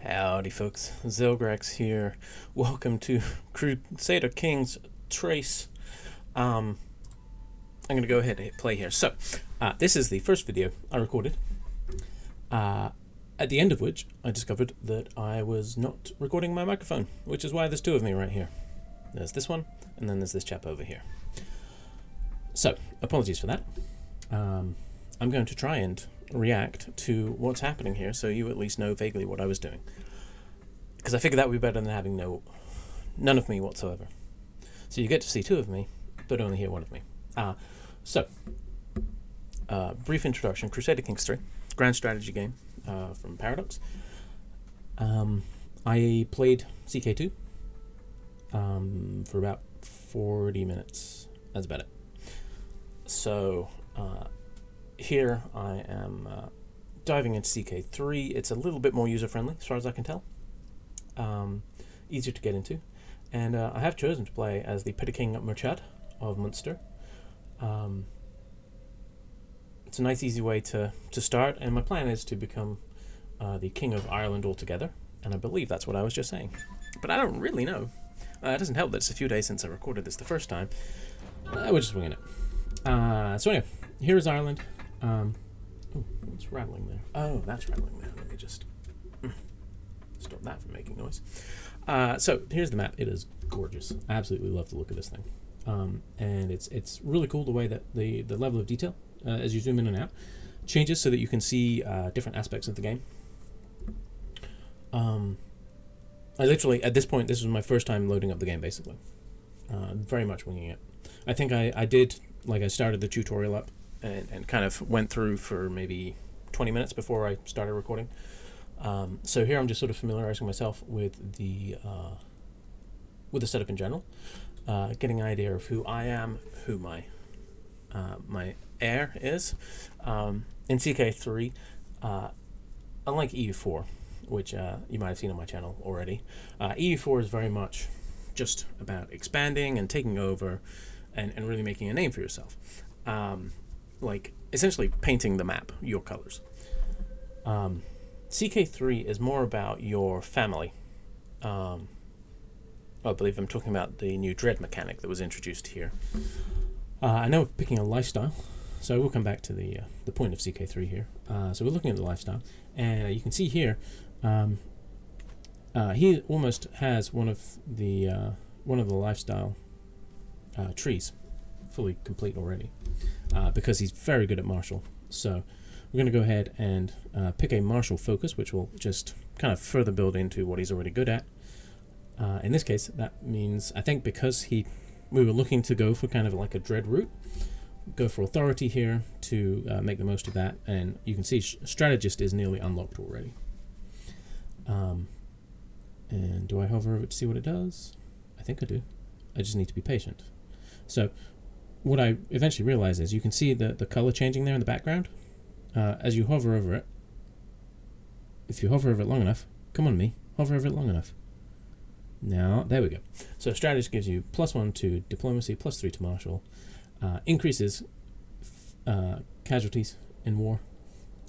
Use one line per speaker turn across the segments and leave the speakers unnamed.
Howdy folks, Zilgrax here. Welcome to Crusader Kings Trace. I'm going to go ahead and hit play here. So, this is the first video I recorded, at the end of which I discovered that I was not recording my microphone, which is why there's two of me right here. There's this one, and then there's this chap over here. So, apologies for that. I'm going to try and react to what's happening here so you at least know vaguely what I was doing, because I figured that would be better than having none of me whatsoever. So you get to see two of me but only hear one of me. Brief introduction. Crusader Kings III, grand strategy game from Paradox. I played CKII for about 40 minutes. That's about it. So here I am diving into CKIII. It's a little bit more user-friendly, as far as I can tell. Easier to get into. And I have chosen to play as the Petty King Murchad of Munster. It's a nice, easy way to start, and my plan is to become the King of Ireland altogether. And I believe that's what I was just saying. But I don't really know. It doesn't help that it's a few days since I recorded this the first time. We're just winging it. So anyway, here is Ireland. What's rattling there? Oh, that's rattling there. Let me just stop that from making noise. So here's the map. It is gorgeous. I absolutely love the look of this thing. And it's really cool the way that the level of detail, as you zoom in and out, changes so that you can see different aspects of the game. I literally, at this point, this was my first time loading up the game, basically. Very much winging it. I think I did, I started the tutorial up and kind of went through for maybe 20 minutes before I started recording. So here I'm just sort of familiarizing myself with the setup in general, getting an idea of who I am, who my heir is. In CKIII, unlike EU4, which you might have seen on my channel already, EU4 is very much just about expanding and taking over and really making a name for yourself. Essentially painting the map, your colors. CKIII is more about your family. I believe I'm talking about the new dread mechanic that was introduced here. I know we're picking a lifestyle, so we'll come back to the point of CKIII here. So we're looking at the lifestyle, and you can see here, he almost has one of the lifestyle trees fully complete already, because he's very good at martial. So we're going to go ahead and pick a martial focus, which will just kind of further build into what he's already good at. In this case, that means, I think because we were looking to go for kind of like a dread route, go for authority here to make the most of that, and you can see strategist is nearly unlocked already. And do I hover over to see what it does? I think I do. I just need to be patient. So what I eventually realize is you can see the color changing there in the background. As you hover over it, if you hover over it long enough, come on me, hover over it long enough. Now, there we go. So strategist gives you +1 to diplomacy, +3 to martial, increases casualties in war,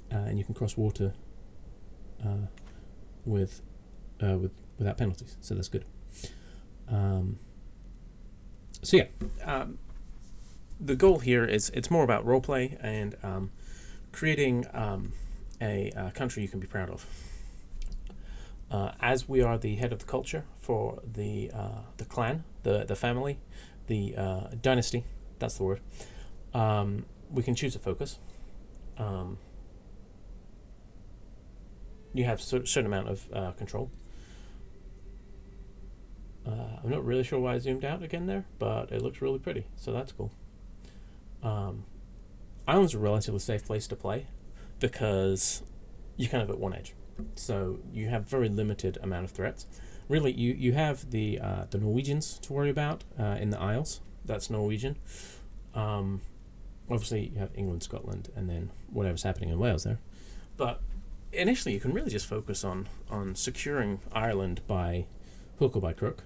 and you can cross water without penalties, so that's good. The goal here is it's more about roleplay and creating a country you can be proud of. As we are the head of the culture for the clan, the family, the dynasty, that's the word, we can choose a focus. You have a certain amount of control. I'm not really sure why I zoomed out again there, but it looks really pretty, so that's cool. Ireland's a relatively safe place to play because you're kind of at one edge. So you have very limited amount of threats. Really, you have the Norwegians to worry about in the Isles. That's Norwegian. Obviously, you have England, Scotland, and then whatever's happening in Wales there. But initially, you can really just focus on securing Ireland by hook or by crook.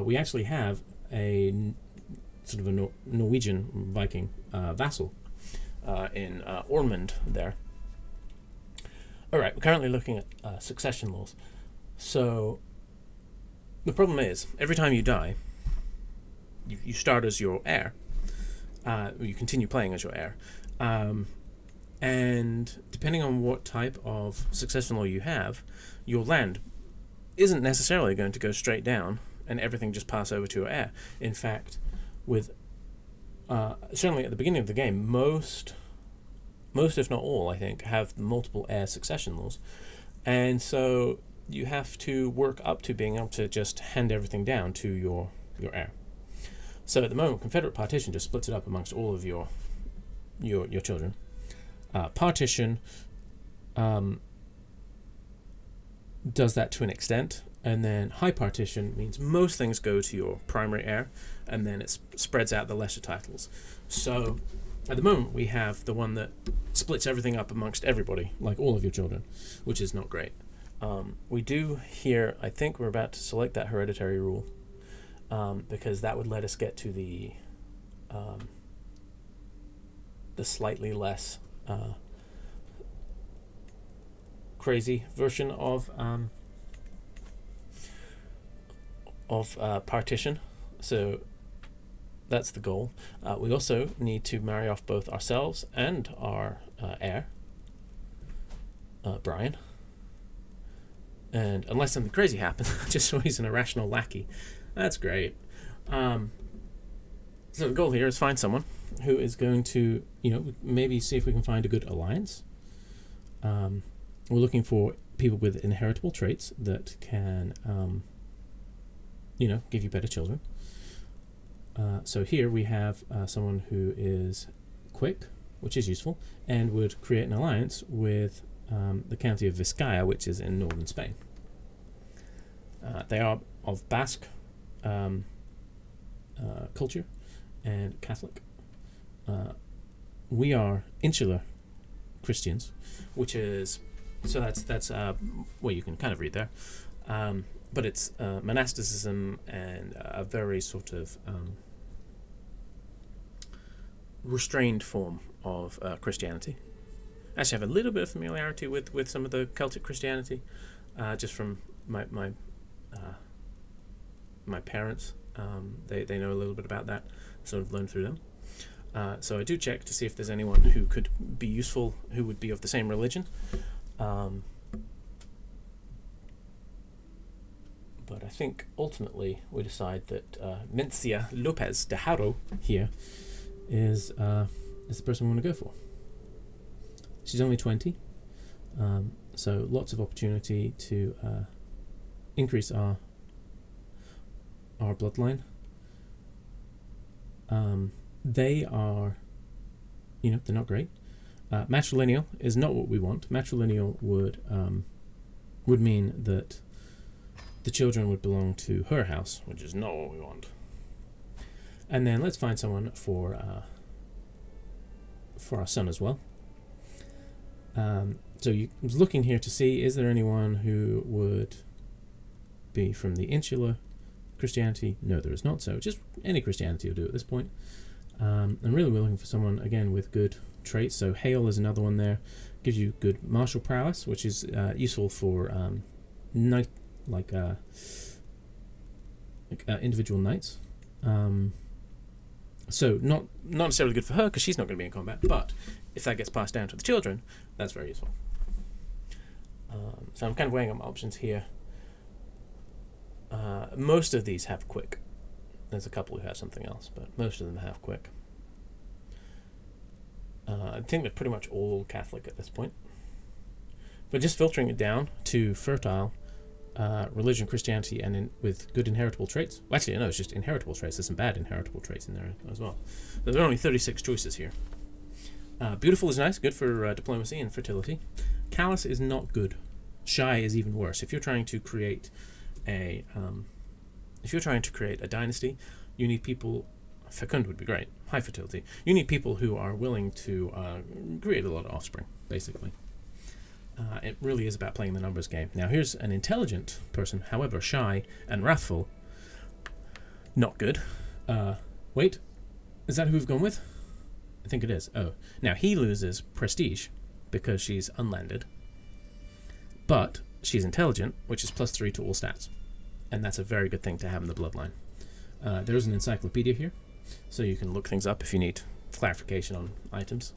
We actually have a sort of a Norwegian Viking vassal in Ormond there. Alright, we're currently looking at succession laws. So the problem is, every time you die, you start as your heir. You continue playing as your heir. And depending on what type of succession law you have, your land isn't necessarily going to go straight down and everything just pass over to your heir. In fact, with certainly at the beginning of the game, most if not all, I think, have multiple heir succession laws, and so you have to work up to being able to just hand everything down to your heir. So at the moment, Confederate partition just splits it up amongst all of your children. Partition does that to an extent, and then high partition means most things go to your primary heir, and then it spreads out the lesser titles. So at the moment, we have the one that splits everything up amongst everybody, like all of your children, which is not great. We do here, I think we're about to select that hereditary rule, because that would let us get to the slightly less crazy version of partition. So that's the goal. We also need to marry off both ourselves and our heir, Brian. And unless something crazy happens, just so he's an irrational lackey, that's great. So the goal here is find someone who is going to, maybe see if we can find a good alliance. We're looking for people with inheritable traits that can, give you better children. So here we have someone who is quick, which is useful, and would create an alliance with the county of Vizcaya, which is in northern Spain. They are of Basque culture and Catholic. We are insular Christians, which is, so that's well, you can kind of read there, but it's monasticism and a very sort of restrained form of Christianity. I actually have a little bit of familiarity with some of the Celtic Christianity, just from my parents. They know a little bit about that, sort of learned through them. So I do check to see if there's anyone who could be useful, who would be of the same religion. But I think ultimately we decide that Mencia Lopez de Haro here is the person we want to go for. She's only 20, so lots of opportunity to increase our bloodline. They are, they're not great. Matrilineal is not what we want. Matrilineal would mean that the children would belong to her house, which is not what we want. And then let's find someone for our son as well. So I was looking here to see, is there anyone who would be from the insular Christianity? No, there is not. So just any Christianity will do at this point. And really we're looking for someone, again, with good traits. So Hale is another one there. Gives you good martial prowess, which is useful for individual knights. So not necessarily good for her, because she's not going to be in combat, but if that gets passed down to the children, that's very useful. So I'm kind of weighing up my options here. Most of these have quick. There's a couple who have something else, but most of them have quick. I think they're pretty much all Catholic at this point. But just filtering it down to fertile, religion, Christianity, and with good inheritable traits. Well, actually, no, it's just inheritable traits. There's some bad inheritable traits in there as well. There are only 36 choices here. Beautiful is nice, good for diplomacy and fertility. Callous is not good. Shy is even worse. If you're trying to create a dynasty, you need people. Fecund would be great. High fertility. You need people who are willing to create a lot of offspring, basically. It really is about playing the numbers game. Now, here's an intelligent person, however shy and wrathful. Not good. Wait, is that who we've gone with? I think it is. Oh, now he loses prestige because she's unlanded, but she's intelligent, which is +3 to all stats. And that's a very good thing to have in the bloodline. There is an encyclopedia here, so you can look things up if you need clarification on items.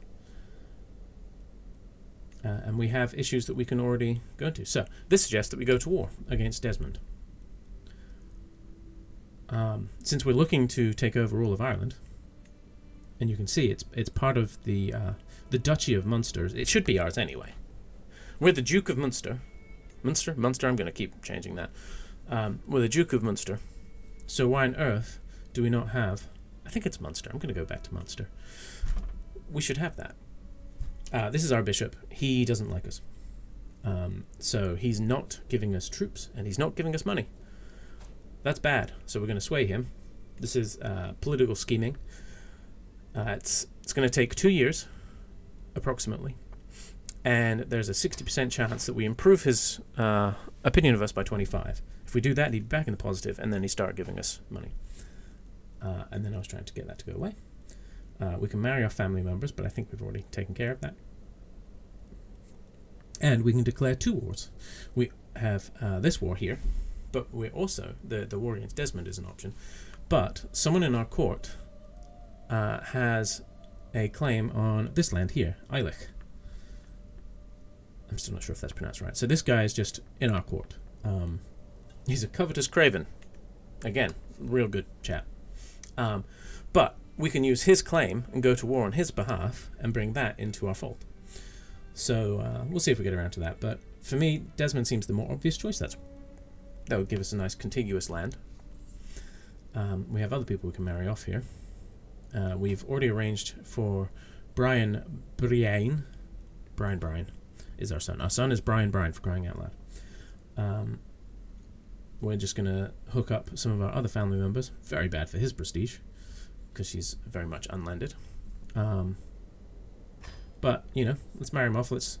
And we have issues that we can already go into. So this suggests that we go to war against Desmond. Since we're looking to take over all of Ireland, and you can see it's part of the Duchy of Munster. It should be ours anyway. We're the Duke of Munster. Munster? I'm going to keep changing that. We're the Duke of Munster. So why on earth do we not have... I think it's Munster. I'm going to go back to Munster. We should have that. This is our bishop. He doesn't like us. So he's not giving us troops, and he's not giving us money. That's bad. So we're going to sway him. This is political scheming. It's going to take 2 years, approximately. And there's a 60% chance that we improve his opinion of us by 25. If we do that, he'd be back in the positive, and then he'd start giving us money. And then I was trying to get that to go away. We can marry our family members, but I think we've already taken care of that. And we can declare 2 wars. We have this war here, but we're also... The war against Desmond is an option. But someone in our court has a claim on this land here, Eilich. I'm still not sure if that's pronounced right. So this guy is just in our court. He's a covetous craven. Again, real good chap. But we can use his claim and go to war on his behalf and bring that into our fold. So we'll see if we get around to that. But for me, Desmond seems the more obvious choice. That would give us a nice contiguous land. We have other people we can marry off here. We've already arranged for Brian. Brian is our son. Our son is Brian, for crying out loud. We're just going to hook up some of our other family members. Very bad for his prestige, because she's very much unlanded. But, let's marry him off. Let's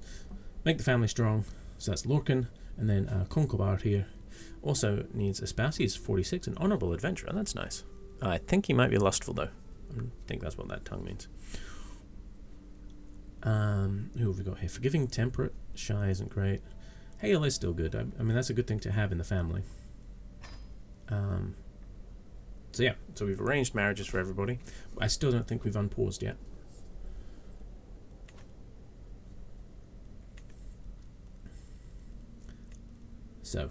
make the family strong. So that's Lorcan. And then Concobar here also needs a spouse. He's 46, an honourable adventurer. That's nice. I think he might be lustful, though. I think that's what that tongue means. Who have we got here? Forgiving, temperate, shy isn't great. Hale is still good. I mean, that's a good thing to have in the family. So yeah, so we've arranged marriages for everybody. I still don't think we've unpaused yet. So,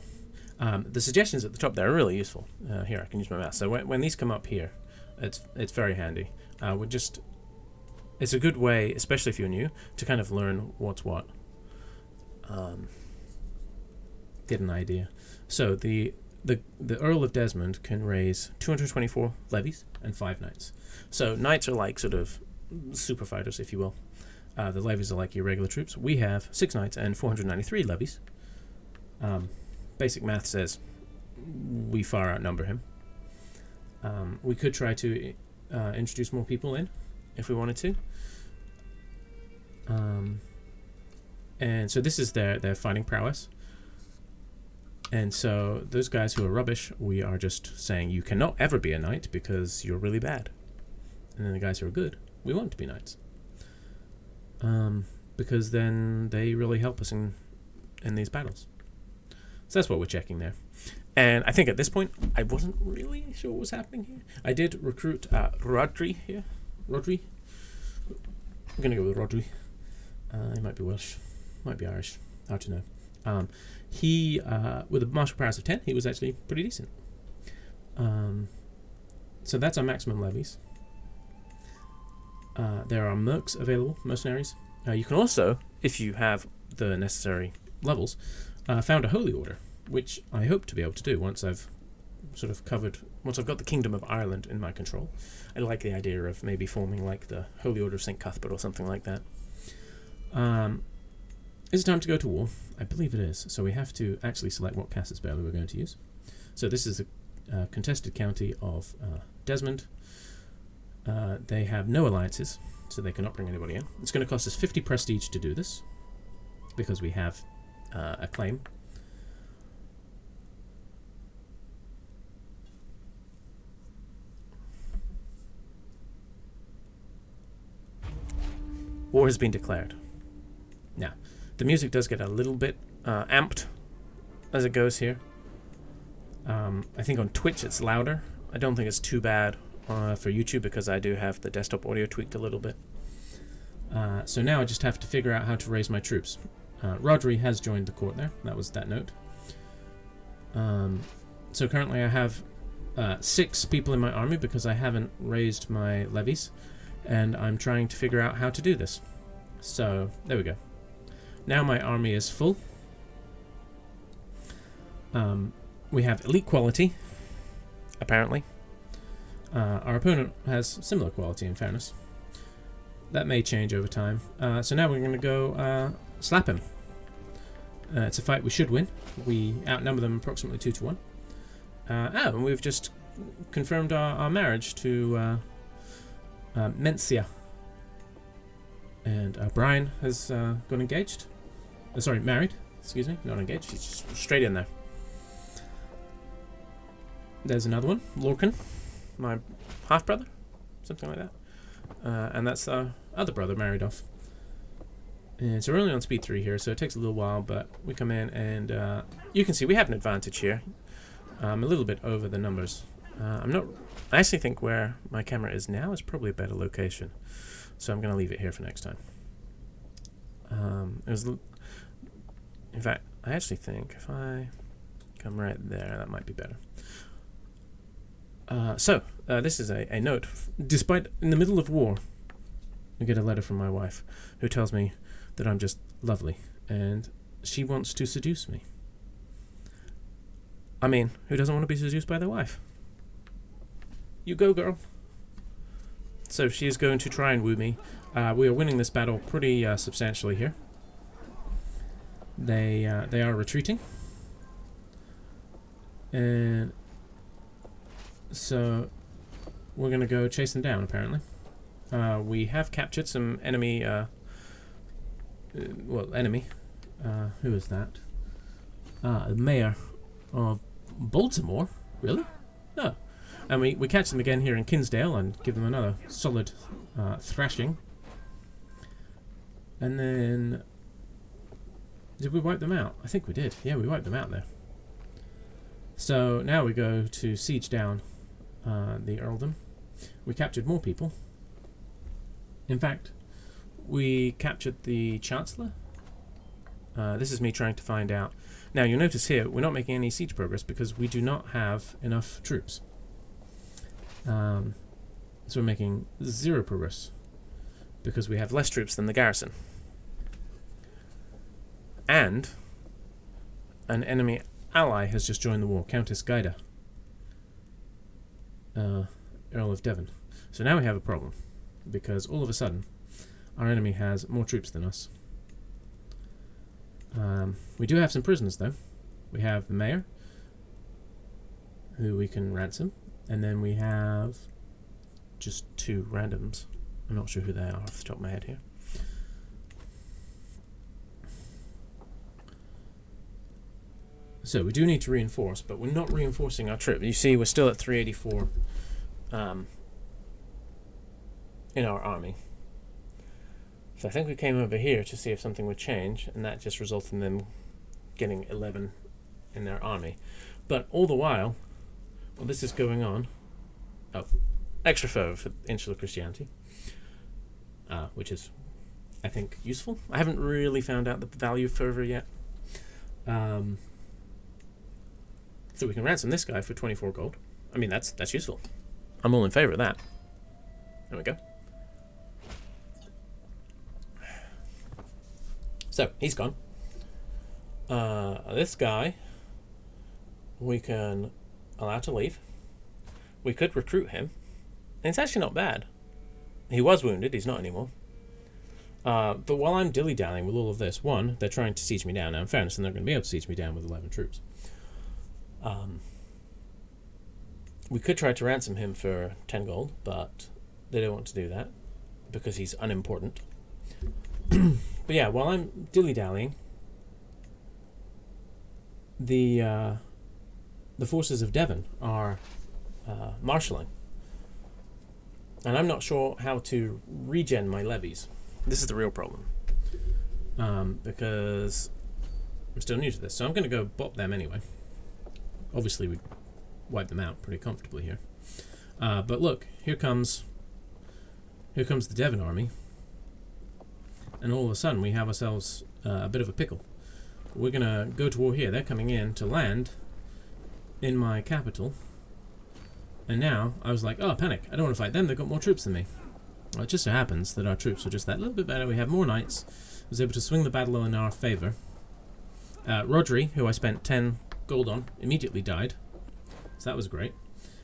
the suggestions at the top there are really useful. Here, I can use my mouse. So when these come up here, it's very handy. It's a good way, especially if you're new, to kind of learn what's what. Get an idea. So the Earl of Desmond can raise 224 levies and 5 knights. So knights are like sort of super fighters, if you will. The levies are like your regular troops. We have 6 knights and 493 levies. Basic math says we far outnumber him. We could try to introduce more people in if we wanted to. And so this is their fighting prowess. And so those guys who are rubbish, we are just saying you cannot ever be a knight because you're really bad. And then the guys who are good, we want to be knights. Because then they really help us in these battles. So that's what we're checking there. And I think at this point, I wasn't really sure what was happening here. I did recruit Rodri here. Rodri? I'm going to go with Rodri. He might be Welsh. Might be Irish. Hard to know. He, with a martial prowess of 10, he was actually pretty decent. So that's our maximum levies. There are mercs available, mercenaries. You can also, if you have the necessary levels, found a holy order, which I hope to be able to do once I've once I've got the Kingdom of Ireland in my control. I like the idea of maybe forming like the Holy Order of St. Cuthbert or something like that. Is it time to go to war? I believe it is. So we have to actually select what Casus Belli we're going to use. So this is a contested county of Desmond. They have no alliances, so they cannot bring anybody in. It's going to cost us 50 prestige to do this, because we have a claim. War has been declared. Now, the music does get a little bit amped as it goes here. I think on Twitch it's louder. I don't think it's too bad for YouTube because I do have the desktop audio tweaked a little bit. So now I just have to figure out how to raise my troops. Rodri has joined the court there. That was that note. So currently I have 6 people in my army because I haven't raised my levies, and I'm trying to figure out how to do this. So there we go. Now my army is full. We have elite quality, apparently. Our opponent has similar quality, in fairness. That may change over time. So now we're going to go slap him. It's a fight we should win. We outnumber them approximately 2-1. And we've just confirmed our marriage to Mencia. And Brian has got engaged. Sorry, married. Excuse me, not engaged. He's just straight in there. There's another one, Lorcan, my half-brother, something like that. And that's our other brother married off. And so we're only on speed 3 here, so it takes a little while, but we come in and you can see we have an advantage here. A little bit over the numbers. I actually think where my camera is now is probably a better location. So I'm going to leave it here for next time. In fact, I actually think if I come right there, that might be better. So this is a note. Despite in the middle of war, I get a letter from my wife who tells me that I'm just lovely and she wants to seduce me. I mean, who doesn't want to be seduced by their wife? You go, girl. So she is going to try and woo me. We are winning this battle pretty substantially here. They are retreating. And so we're going to go chase them down, apparently. We have captured some enemy... enemy. Who is that? The mayor of Baltimore? Really? No. And we catch them again here in Kinsdale and give them another solid thrashing. And then... Did we wipe them out? I think we did. Yeah, we wiped them out there. So now we go to siege down the earldom. We captured more people. In fact, we captured the Chancellor. This is me trying to find out. Now you'll notice here we're not making any siege progress because we do not have enough troops. So we're making 0 progress because we have less troops than the garrison. And an enemy ally has just joined the war, Countess Gaida, Earl of Devon. So now we have a problem because all of a sudden our enemy has more troops than us. We do have some prisoners though. We have the mayor, who we can ransom, and then we have just 2 randoms. I'm not sure who they are off the top of my head here. So we do need to reinforce, but we're not reinforcing our trip. You see, we're still at 384 in our army. So I think we came over here to see if something would change, and that just resulted in them getting 11 in their army. But all the while this is going on, extra fervor for insular Christianity, which is, I think, useful. I haven't really found out the value of fervor yet. So we can ransom this guy for 24 gold. I mean, that's useful. I'm all in favor of that. There we go. So, he's gone. This guy, we can allow to leave. We could recruit him. And it's actually not bad. He was wounded, he's not anymore. But while I'm dilly-dallying with all of this, one, they're trying to siege me down. Now, in fairness, they're not going to be able to siege me down with 11 troops. We could try to ransom him for 10 gold, but they don't want to do that because he's unimportant. But yeah, while I'm dilly-dallying, the forces of Devon are marshalling. And I'm not sure how to regen my levies. This is the real problem. Because I'm still new to this, so I'm going to go bop them anyway. Obviously, we wipe them out pretty comfortably here. But look, here comes the Devon army, and all of a sudden we have ourselves a bit of a pickle. We're going to go to war here. They're coming in to land in my capital, and now I was like, oh, panic, I don't want to fight them, they've got more troops than me. Well, it just so happens that our troops were just that little bit better. We have more knights. I was able to swing the battle in our favour. Rodri, who I spent 10 gold on, immediately died, so that was great.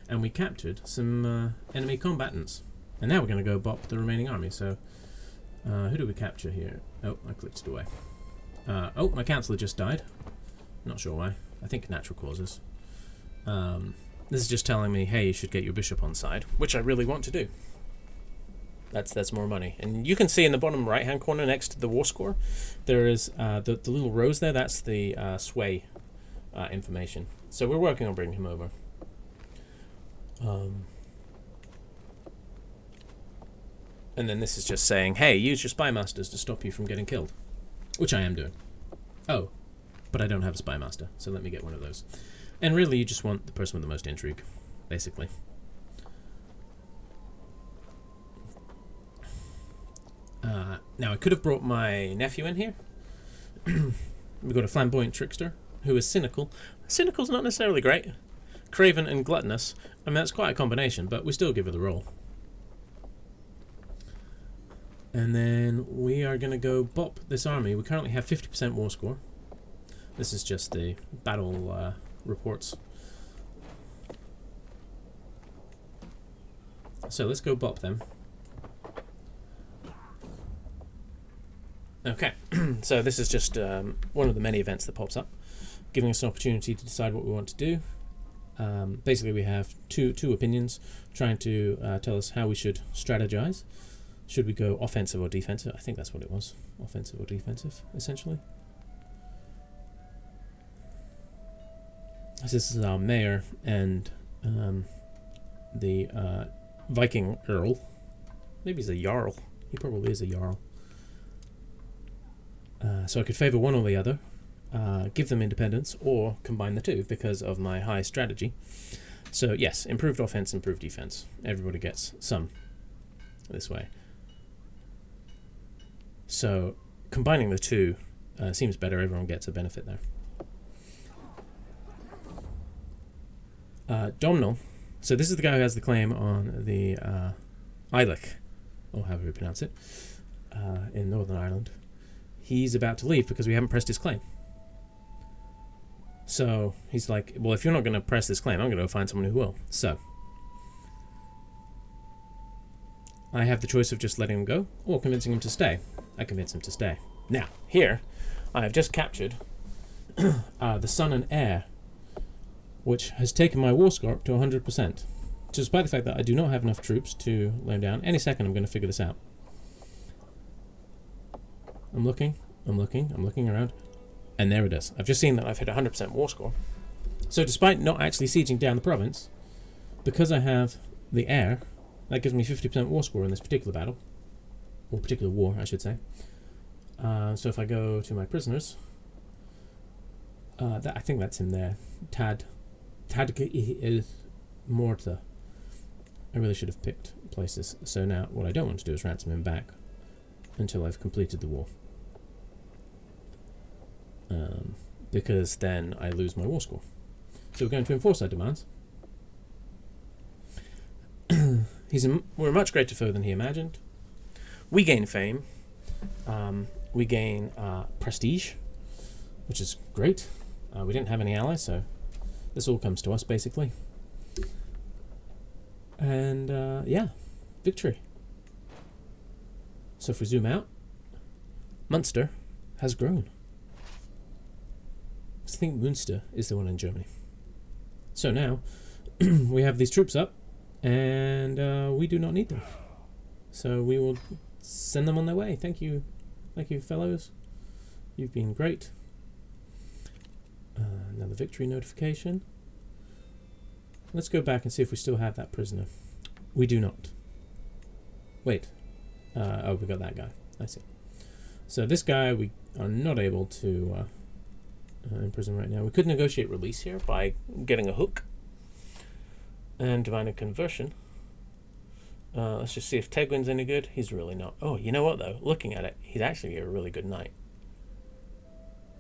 And we captured some enemy combatants. And now we're going to go bop the remaining army. So, who do we capture here? Oh, I clicked it away. Oh, my councillor just died. Not sure why. I think natural causes. This is just telling me, hey, you should get your bishop on side, which I really want to do. That's more money. And you can see in the bottom right-hand corner next to the war score, there is the little rose there. That's the sway information. So we're working on bringing him over. And then this is just saying, hey, use your spy masters to stop you from getting killed, which I am doing. Oh, but I don't have a spy master, so let me get one of those. And really, you just want the person with the most intrigue, basically. Now, I could have brought my nephew in here. We've got a flamboyant trickster who is cynical. Cynical's not necessarily great. Craven and gluttonous. I mean, that's quite a combination, but we still give her the role. And then we are going to go bop this army. We currently have 50% war score. This is just the battle reports. So let's go bop them. Okay, so this is just one of the many events that pops up, giving us an opportunity to decide what we want to do. Basically, we have two opinions trying to tell us how we should strategize. Should we go offensive or defensive? I think that's what it was. Offensive or defensive, essentially. This is our mayor and the Viking Earl. Maybe he's a Jarl. He probably is a Jarl. So I could favour one or the other, give them independence, or combine the two because of my high strategy. So yes, improved offense, improved defense. Everybody gets some this way. So combining the two seems better. Everyone gets a benefit there. Domhnall. So this is the guy who has the claim on the Eilich, or however you pronounce it, in Northern Ireland. He's about to leave because we haven't pressed his claim. So he's like, well, if you're not going to press this claim, I'm going to go find someone who will. So I have the choice of just letting him go or convincing him to stay. I convince him to stay. Now, here, I have just captured the son and heir, which has taken my war score up to 100%. Despite the fact that I do not have enough troops to lay him down. Any second I'm going to figure this out. I'm looking around, and there it is. I've just seen that I've hit 100% war score. So despite not actually sieging down the province, because I have the heir, that gives me 50% war score in this particular battle, or particular war, I should say. So if I go to my prisoners, I think that's him there. CKIII Morta. I really should have picked places. So now what I don't want to do is ransom him back until I've completed the war. Because then I lose my war score. So we're going to enforce our demands. We're a much greater foe than he imagined. We gain fame. We gain prestige, which is great. We didn't have any allies, so this all comes to us, basically. And, yeah, victory. So if we zoom out, Munster has grown. I think Munster is the one in Germany. So now, we have these troops up, and we do not need them. So we will send them on their way. Thank you, fellows. You've been great. Another victory notification. Let's go back and see if we still have that prisoner. We do not. Wait. Oh, we got that guy. I see. So this guy we are not able to in prison right now. We could negotiate release here by getting a hook and divine conversion. Let's just see if Tegwin's any good. He's really not. Oh, you know what though? Looking at it, he's actually a really good knight.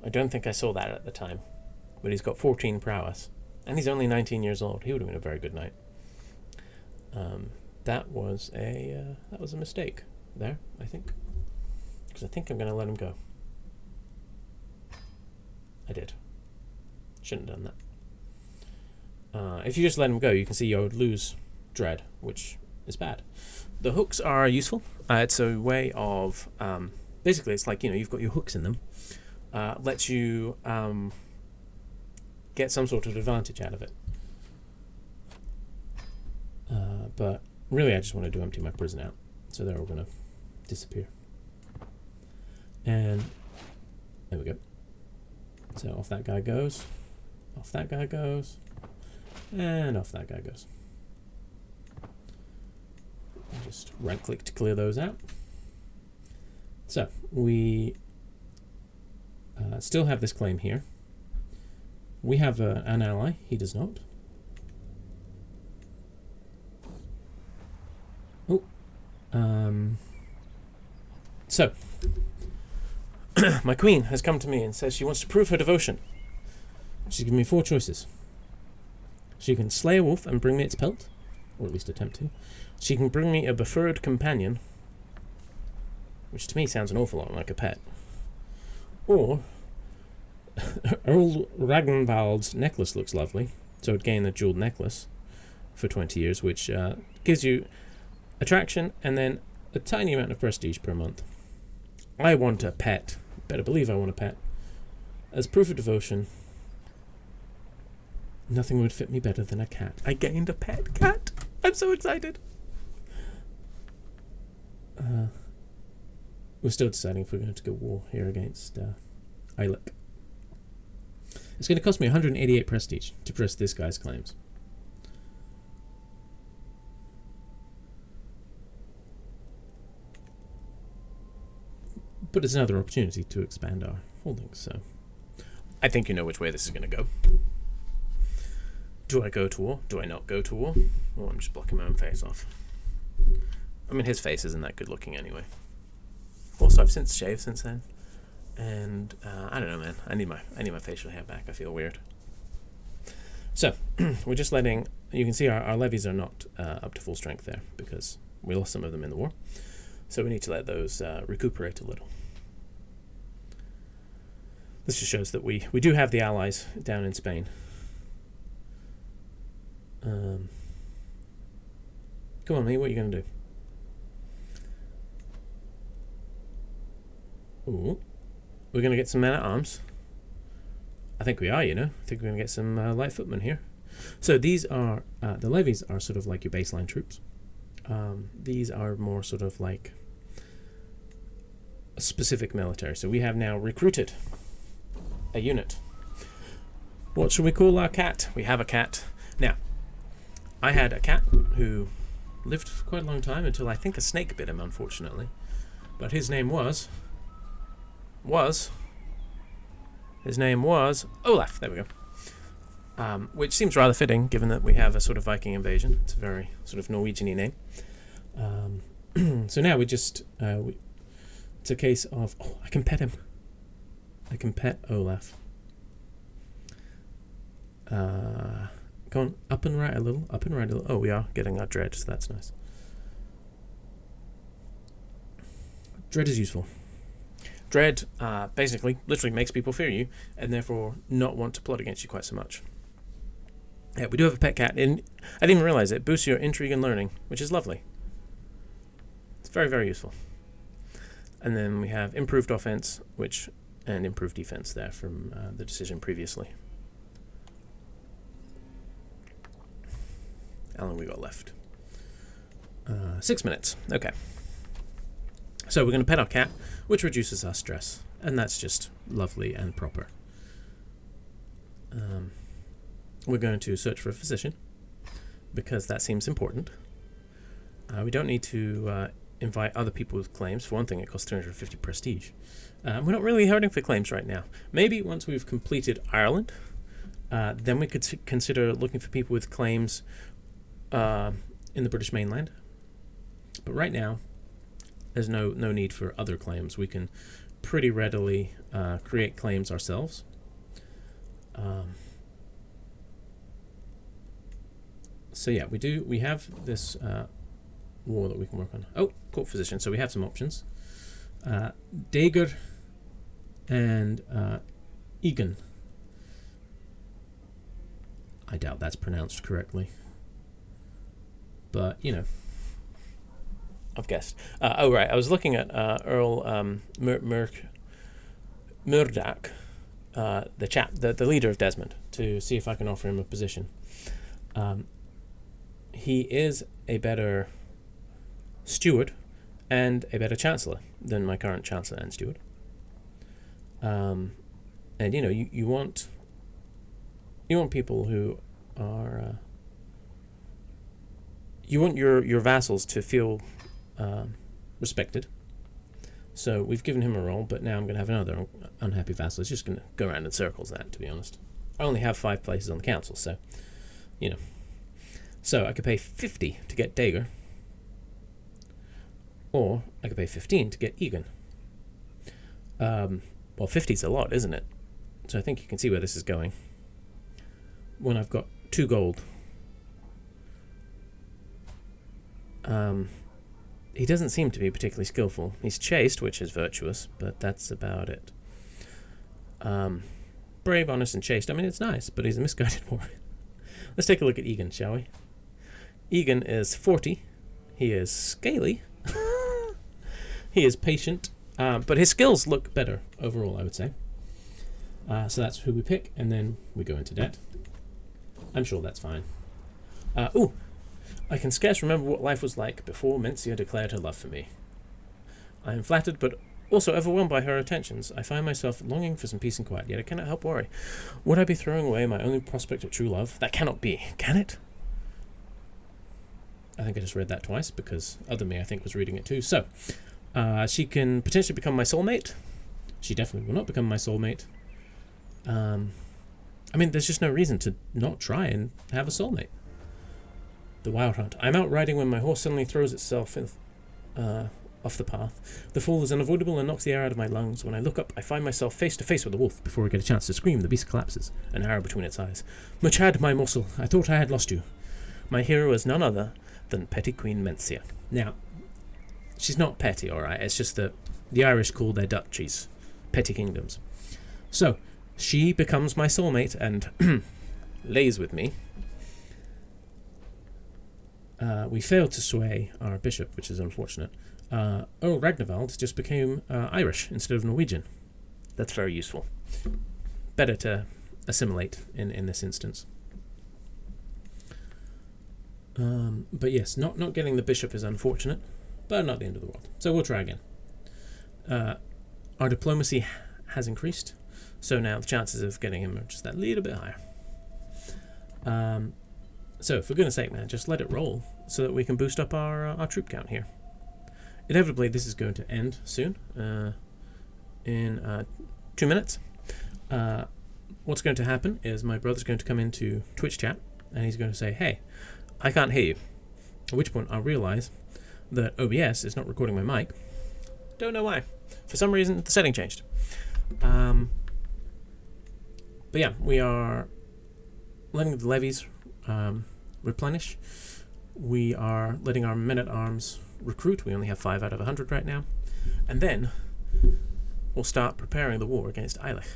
I don't think I saw that at the time, but he's got 14 prowess, and he's only 19 years old. He would have been a very good knight. That was a mistake there, I think, because I think I'm going to let him go. I did. Shouldn't have done that. If you just let him go, you can see you would lose dread, which is bad. The hooks are useful. It's a way of basically it's like, you've got your hooks in them. Lets you get some sort of advantage out of it. But really, I just wanted to empty my prison out, so they're all going to disappear. And there we go. So off that guy goes, off that guy goes, and off that guy goes. Just right-click to clear those out. So we still have this claim here. We have an ally. He does not. Oh. So my queen has come to me and says she wants to prove her devotion. She's given me 4 choices. She can slay a wolf and bring me its pelt, or at least attempt to. She can bring me a preferred companion, which to me sounds an awful lot like a pet. Or Earl Ragnvald's necklace looks lovely, so it'd gain a jeweled necklace for 20 years, which gives you attraction and then a tiny amount of prestige per month. I want a pet. Better believe I want a pet. As proof of devotion, nothing would fit me better than a cat. I gained a pet cat. I'm so excited. We're still deciding if we're going to go war here against Eilek. It's going to cost me 188 prestige to press this guy's claims. But it's another opportunity to expand our holdings, so I think you know which way this is going to go. Do I go to war? Do I not go to war? Oh, I'm just blocking my own face off. I mean, his face isn't that good looking anyway. Also, I've since shaved since then, and I don't know, man. I need my facial hair back. I feel weird. So we're just letting. You can see our levies are not up to full strength there because we lost some of them in the war. So we need to let those recuperate a little. This just shows that we do have the allies down in Spain. Come on, me. What are you going to do? Ooh. We're going to get some men-at-arms. I think we are, I think we're going to get some light footmen here. So these are, the levies are sort of like your baseline troops. These are more sort of like a specific military. So we have now recruited a unit. What should we call our cat? We have a cat. Now, I had a cat who lived for quite a long time until I think a snake bit him, unfortunately. But his name was Olaf. There we go. Which seems rather fitting, given that we have a sort of Viking invasion. It's a very sort of Norwegian-y name. So now we just it's a case of I can pet him. I can pet Olaf. Go on, up and right a little. Up and right a little. Oh, we are getting our dread, so that's nice. Dread is useful. Dread basically, literally makes people fear you, and therefore not want to plot against you quite so much. Yeah, we do have a pet cat, and I didn't even realize it boosts your intrigue and learning, which is lovely. It's very, very useful. And then we have improved offense, and improved defense there from the decision previously. How long we got left? 6 minutes. Okay. So we're going to pet our cat, which reduces our stress, and that's just lovely and proper. We're going to search for a physician, because that seems important. We don't need to invite other people with claims. For one thing, it costs 350 prestige. We're not really hurting for claims right now. Maybe once we've completed Ireland, then we could consider looking for people with claims in the British mainland. But right now, there's no need for other claims. We can pretty readily create claims ourselves. So yeah, we have this war that we can work on. Oh, court physician. So we have some options. Dager and Egan. I doubt that's pronounced correctly. But, you know, I've guessed. Oh, right. I was looking at Earl Murdoch, the leader of Desmond, to see if I can offer him a position. He is a better steward and a better chancellor than my current chancellor and steward. And you know, you want people who are you want your vassals to feel respected. So we've given him a role, but now I'm going to have another unhappy vassal. It's just going to go around in circles, that, to be honest. I only have 5 places on the council, so, you know. So I could pay 50 to get Dager, or I could pay 15 to get Egan. Well, 50's a lot, isn't it? So I think you can see where this is going. When I've got 2 gold. He doesn't seem to be particularly skillful. He's chaste, which is virtuous, but that's about it. Brave, honest, and chaste. I mean, it's nice, but he's a misguided warrior. Let's take a look at Egan, shall we? Egan is 40. He is scaly. He is patient. But his skills look better overall, I would say. So that's who we pick, and then we go into debt. I'm sure that's fine. I can scarce remember what life was like before Mencia declared her love for me. I am flattered, but also overwhelmed by her attentions. I find myself longing for some peace and quiet, yet I cannot help worry. Would I be throwing away my only prospect of true love? That cannot be, can it? I think I just read that twice, because other me, I think, was reading it too. So, she can potentially become my soulmate. She definitely will not become my soulmate. I mean, there's just no reason to not try and have a soulmate. The Wild Hunt. I'm out riding when my horse suddenly throws itself off the path. The fall is unavoidable and knocks the air out of my lungs. When I look up, I find myself face to face with the wolf. Before I get a chance to scream, the beast collapses, an arrow between its eyes. Machad, my morsel, I thought I had lost you. My hero is none other than Petty Queen Mencia. Now, she's not petty, alright? It's just that the Irish call their duchies petty kingdoms. So, she becomes my soulmate and lays with me. We failed to sway our bishop, which is unfortunate. Earl Ragnvald just became Irish instead of Norwegian. That's very useful. Better to assimilate in this instance. But yes, not getting the bishop is unfortunate, but not the end of the world. So we'll try again. Our diplomacy has increased, so now the chances of getting him are just that little bit higher. So, for goodness sake, man, just let it roll so that we can boost up our troop count here. Inevitably, this is going to end soon, in 2 minutes. What's going to happen is my brother's going to come into Twitch chat, and he's going to say, hey, I can't hear you. At which point I'll realize that OBS is not recording my mic. Don't know why. For some reason, the setting changed. But yeah, we are letting the levies replenish. We are letting our men-at-arms recruit. We only have 5 out of 100 right now. And then we'll start preparing the war against Eilich.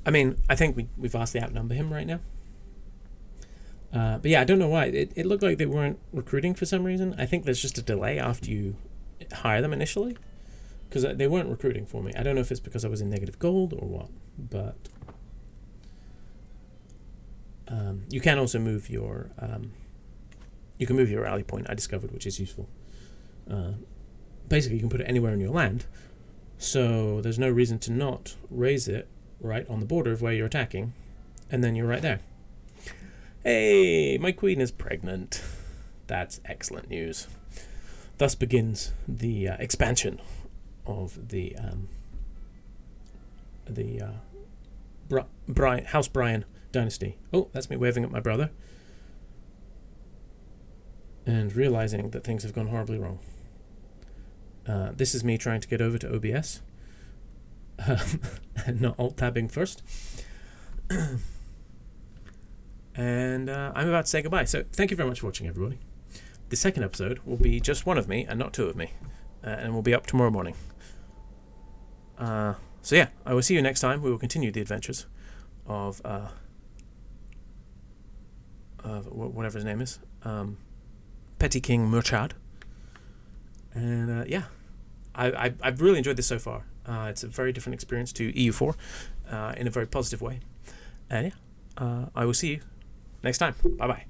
I mean, I think we vastly outnumber him right now. But yeah, I don't know why. It looked like they weren't recruiting for some reason. I think there's just a delay after you hire them initially, because they weren't recruiting for me. I don't know if it's because I was in negative gold or what, but you can also move your rally point, I discovered, which is useful. Basically, you can put it anywhere in your land, so there's no reason to not raise it right on the border of where you're attacking, and then you're right there. Hey, my queen is pregnant. That's excellent news. Thus begins the expansion of the House Bryan dynasty. Oh, that's me waving at my brother. And realizing that things have gone horribly wrong. This is me trying to get over to OBS. And not alt-tabbing first. And I'm about to say goodbye. So thank you very much for watching, everybody. The second episode will be just one of me and not two of me. And will be up tomorrow morning. So yeah, I will see you next time. We will continue the adventures of whatever his name is. Petty King Murchad. And yeah, I've really enjoyed this so far. It's a very different experience to EU4 in a very positive way. And yeah, I will see you next time. Bye-bye.